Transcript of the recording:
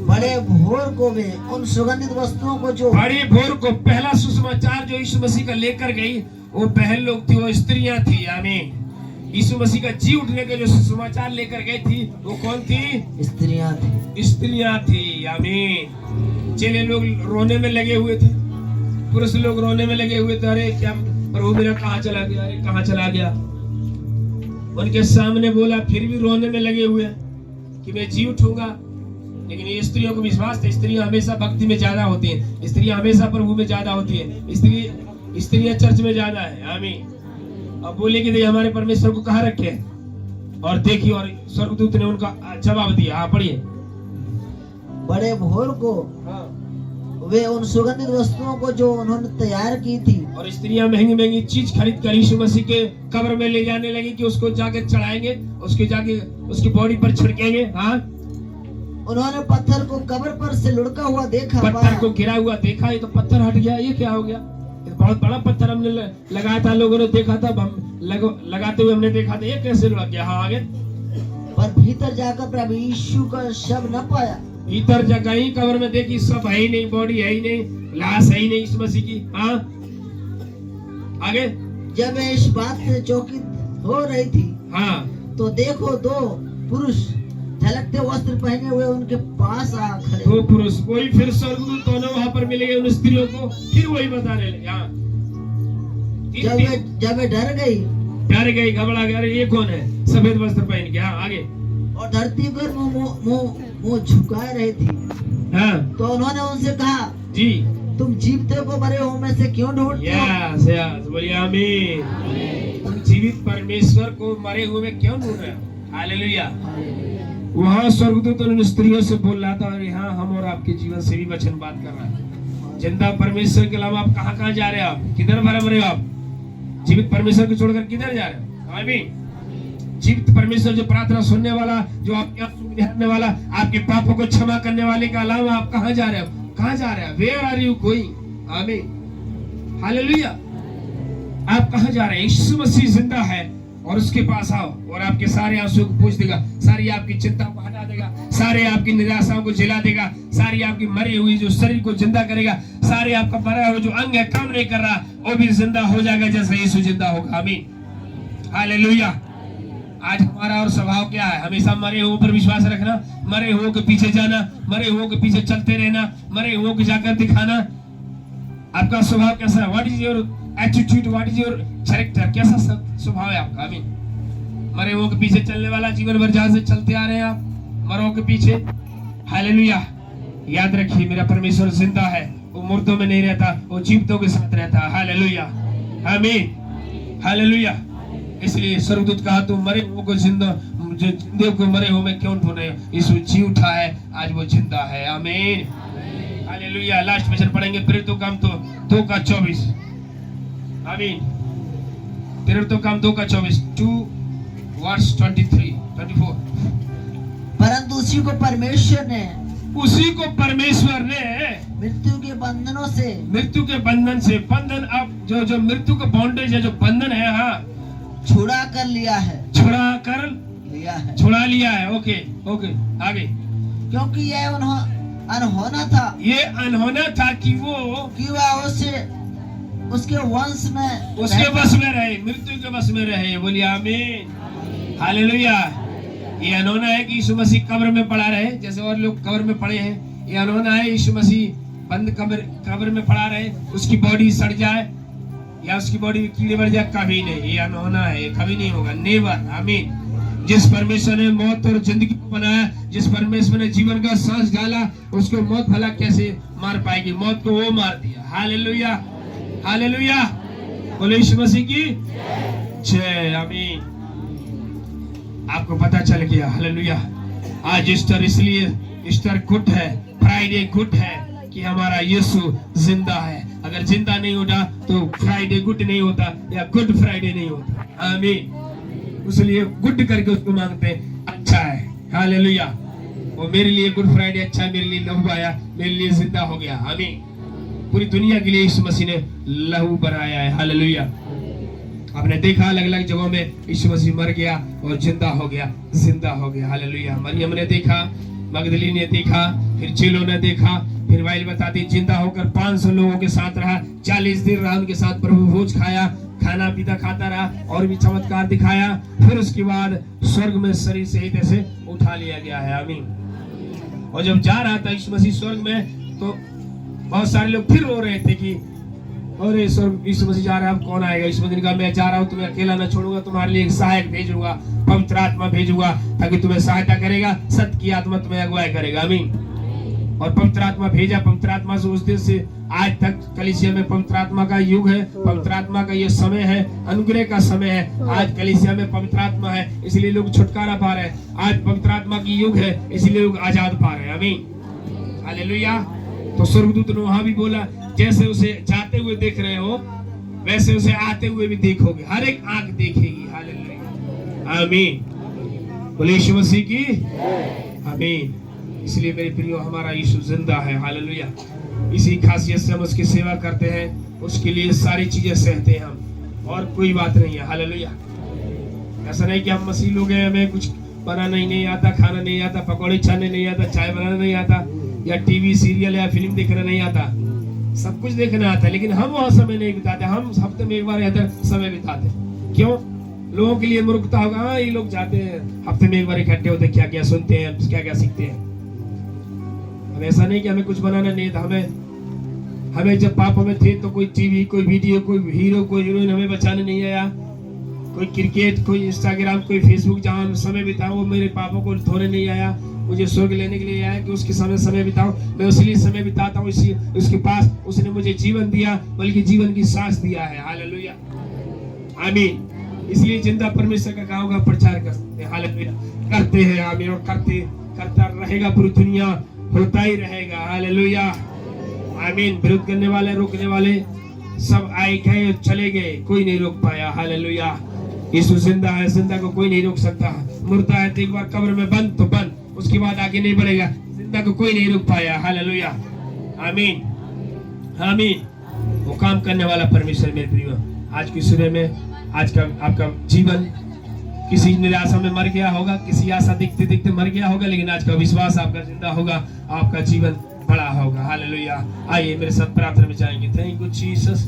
बड़े भोर को वे उन सुगंधित वस्तुओं को जो बड़े भोर को पहला सुसमाचार जो यीशु मसीह का लेकर गई, वो बहन लोग थी, वो स्त्रियां थी। आमीन। यीशु मसीह का जी उठने के जो सुसमाचार लेकर गई थी, वो कौन थी? स्त्रियां थी। आमीन। चेले लोग रोने में लगे हुए थे, पुरुष लोग रोने में लगे हुए थे। अरे क्या प्रभु मेरा कहाँ चला गया, अरे कहाँ चला गया। उनके सामने बोला, फिर भी रोने में लगे हुए कि मैं जी उठूंगा। लेकिन ये स्त्रियों को विश्वास था, स्त्रियां हमेशा भक्ति में ज्यादा होती हैं, स्त्रियां हमेशा प्रभु में ज्यादा होती है, स्त्रियां चर्च में ज्यादा है। आमीन। अब बोले कि हमारे परमेश्वर को कहाँ रखे, और देखिए, और स्वर्गदूत ने उनका जवाब दिया। आप पढ़िए। बड़े भोर को वे उन सुगंधित वस्तुओं को जो उन्होंने तैयार की थी, और स्त्रियां महंगी महंगी चीज खरीद कर यीशु मसीह के कब्र में ले जाने लगी कि उसको जाके चढ़ाएंगे, उसके जाके उसकी बॉडी पर छिड़केंगे। हाँ, उन्होंने पत्थर को कब्र पर से लुढ़का हुआ देखा, पत्थर को गिरा हुआ देखा। ये तो पत्थर हट गया, ये क्या हो गया? बहुत बड़ा पत्थर हमने लगाया था, लोगों ने देखा था, लगाते हुए हमने देखा था, ये कैसे लग गया? हाँ, आगे। पर भीतर जाकर प्रभु यीशु का शव न पाया। भीतर जगह ही कब्र में देखी, सब है ही नहीं, बॉडी है ही नहीं, लाश है ही नहीं इस मसीह की। हाँ, आगे। जब इस बात से चौकित हो रही थी, हाँ, तो देखो दो पुरुष झलकते वस्त्र पहने हुए उनके पास आ खड़े। दो पुरुष, कोई फिर स्वर्गदूत दोनों वहां पर मिल गए उन स्त्रियों को, फिर वही बताने लगे। हाँ, जब वे डर गई, घबरा गई, ये कौन है सफेद वस्त्र पहन के? हाँ, आगे। और धरती पर मुंह झुकाए रही थी। हाँ, तो उन्होंने उनसे कहा, जी, तुम जीवते को मरे हुओं में से क्यों ढूंढते हो? यस, बोलिए आमीन। तुम जीवित परमेश्वर को मरे हुए में क्यों ढूंढ रहे हो? हालेलुया। वहाँ स्वर्गदूत उन स्त्रियों से बोल रहा था, और यहाँ हम और आपके जीवन से भी वचन बात कर रहा है। जिंदा परमेश्वर के अलावा आप कहाँ कहाँ जा रहे हो? आप किधर भरम रहे हो? आप जीवित परमेश्वर को छोड़कर किधर जा रहे हो? आमीन। जीवित परमेश्वर जो प्रार्थना सुनने वाला, जो आपके आंसू निहारने वाला, आपके पापों को क्षमा करने वाले के अलावा आप कहाँ जा रहे हो? कहाँ जा रहे हो? Where are you going? आमीन। हालेलुया। आप कहाँ जा रहे हैं? यीशु मसीह जिंदा है, और उसके पास आओ, और आपके सारे आंसू को पूछ देगा, सारी आपकी चिंता को हटा देगा, सारे आपकी निराशाओं को जिला देगा, सारी आपकी मरी हुई जो शरीर को जिंदा करेगा, सारे आपका मरा हुआ जो अंग है, काम नहीं कर रहा, वो भी जिंदा हो जाएगा जैसे यीशु जिंदा होगा। आमीन। हालेलुया। आज हमारा और स्वभाव क्या है? हमेशा मरे हुओं पर विश्वास रखना, मरे हुओं के पीछे जाना, मरे हुओं के पीछे चलते रहना, मरे हुओं को जाकर दिखाना। आपका स्वभाव कैसा है? What is your attitude, what is your character? कैसा स्वभाव है आपका? आमीन। मरे हुओं के पीछे चलने वाला, जीवन भर जहां से चलते आ रहे हैं आप मरों के पीछे। हालेलुया। याद रखिए, मेरा परमेश्वर जिंदा है, वो मुर्दों में नहीं रहता, वो जीवितों के साथ रहता है। हालेलुया। आमीन। हालेलुया। इसलिए स्वर्गदूत कहा, तुम मरे हुओं को जिंदे को मरे हुए में क्यों ढूंढ रहे हो? यीशु जी उठा है, आज वो जिंदा है। आमीन। हालेलुया। लास्ट वचन पढ़ेंगे, प्रेरितों काम 2:24। आमीन। प्रेरितों काम 2:24, 2:23-24। परंतु उसी को परमेश्वर ने मृत्यु के बंधनों से, मृत्यु के बंधन से, बंधन अब जो मृत्यु का बॉन्डेज है, जो बंधन है, हाँ, छुड़ा कर लिया है। छुड़ा लिया है। ओके, आगे। क्योंकि यह अनहोना था, ये अनहोना था कि वह उसके वंश में, उसके बस में रहे, मृत्यु के बस में रहे। बोलिए आमीन। हालेलुया। ये अनहोना है कि यीशु मसीह कब्र में पड़ा रहे, जैसे और लोग कब्र में पड़े हैं। ये अनहोना है यीशु मसीह बंद कब्र में पड़ा रहे, उसकी बॉडी सड़ जाए या उसकी बॉडी में कीड़े बढ़ जाए, कभी नहीं। ये अनहोना है, ये कभी नहीं होगा, नेवर। आमीन। जिस परमेश्वर ने मौत और जिंदगी को बनाया, जिस परमेश्वर ने जीवन का सांस डाला, उसको मौत भला कैसे मार पाएगी? मौत को वो मार दिया। हालेलुया। हालेलुया। बोले यीशु मसीह की जय। आमीन। आपको पता चल गया? हालेलुया। आज ईस्टर, इसलिए ईस्टर गुड है, फ्राइडे गुड है कि हमारा यीशु जिंदा है। अगर जिंदा नहीं होता तो फ्राइडे गुड नहीं होता, या गुड फ्राइडे नहीं होता। आमीन। इसलिए गुड करके उसको मांगते हैं, अच्छा है। हालेलुया। वो मेरे लिए गुड फ्राइडे अच्छा, मेरे लिए लहू आया, मेरे लिए जिंदा हो गया। आमीन। पूरी दुनिया के लिए यीशु मसीह ने लहू बनाया है। हालेलुया। आपने देखा अलग अलग जगहों में यीशु मसीह मर गया और जिंदा हो गया, जिंदा हो गया। हालेलुया। मरियम ने देखा, मगदली ने देखा, फिर चेलों ने देखा, फिर बाइबल बताती जिंदा होकर 500 लोगों के साथ रहा, 40 दिन रहा उनके साथ, प्रभु भोज खाया, खाना पीता खाता रहा और भी चमत्कार दिखाया। फिर उसके बाद स्वर्ग में शरीर सहित ऐसे उठा लिया गया है। आमीन। और जब जा रहा था यीशु मसीह स्वर्ग में, तो बहुत सारे लोग फिर रो रहे थे कि अरे स्वर्ग यीशु मसीह जा रहा है, अब कौन आएगा। यीशु मसीह ने कहा मैं जा रहा हूँ, तुम्हें अकेला न छोड़ूंगा, तुम्हारे लिए एक सहायक भेजूंगा, पवित्र आत्मा भेजूंगा, ताकि तुम्हें सहायता करेगा, सत्य की आत्मा तुम्हें अगुवाई करेगा। आमीन। और पवित्र आत्मा भेजा। पवित्र आत्मा से उस दिन से आज तक कलीसिया में पवित्र आत्मा का युग है, पवित्र आत्मा का ये समय है, अनुग्रह का समय है। आज कलीसिया में पवित्र आत्मा है, इसलिए लोग छुटकारा पा रहे हैं। आज पवित्र आत्मा की युग है, इसलिए लोग आजाद पा रहे हैं। आमीन। हालेलुया। तो स्वर्गदूत ने वहां भी बोला, जैसे उसे जाते हुए देख रहे हो, वैसे उसे आते हुए भी देखोगे, हर एक आंख देखेगी। हालेलुया। आमीन। बोले यीशु मसीह की आमीन। इसलिए मेरे प्रियो, हमारा यीशु जिंदा है। हालेलुया। इसी खासियत से हम उसकी सेवा करते हैं, उसके लिए सारी चीजें सहते हैं हम, और कोई बात नहीं है। हालेलुया। ऐसा नहीं कि हम मसीह लोग हैं, हमें कुछ बनाना ही नहीं आता, खाना नहीं आता, पकौड़े छाने नहीं आता, चाय बनाना नहीं आता, या टीवी सीरियल या फिल्म देखना नहीं आता। सब कुछ देखना आता है, लेकिन हम वहां समय नहीं बिताते। हम हफ्ते में एक बार इधर समय बिताते। क्यों? लोगों के लिए मूर्खता होगा। हाँ, ये लोग जाते हैं हफ्ते में एक बार इकट्ठे होते, क्या क्या सुनते हैं, क्या क्या सीखते हैं। अब ऐसा नहीं कि हमें कुछ बनाना नहीं था। हमें जब पाप में थे तो कोई टीवी, कोई वीडियो, कोई हीरो, कोई हीरोइन हमें बचाने नहीं आया। कोई क्रिकेट, कोई इंस्टाग्राम, कोई फेसबुक, जहाँ समय बिताऊं, वो मेरे पापों को धोने नहीं आया। मुझे स्वर्ग लेने के लिए आया कि उसके समय बिताऊं। मैं उसलिए समय बिताता हूँ, इसी उसके पास उसने मुझे जीवन दिया, बल्कि जीवन की सांस दिया है। हालेलुया। आमीन। इसलिए जिंदा परमेश्वर का गाँव का प्रचार करते हैं। हालेलुया। करते हैं। आमीन। और करता रहेगा, पूरी दुनिया होता ही रहेगा। हालेलुया। आमीन। विरोध करने वाले, रोकने वाले सब आए गए, चले गए, कोई नहीं रोक पाया। हालेलुया। यीशु जिंदा है, जिंदा को कोई नहीं रोक सकता। मुर्दा है तो एक बार कब्र में बंद तो बंद, उसके बाद आगे नहीं बढ़ेगा। जिंदा को कोई नहीं रोक पाया। हालेलुया। आमीन। आमीन। वो काम करने वाला परमेश्वर। मेरे प्रियो, आज की सुबह में आज का आपका जीवन किसी निराशा में मर गया होगा, किसी आशा दिखते दिखते मर गया होगा, लेकिन आज का विश्वास आपका जिंदा होगा, आपका जीवन बड़ा होगा। हालेलुया। आइए मेरे साथ प्रार्थना में जाएंगे। Thank you Jesus.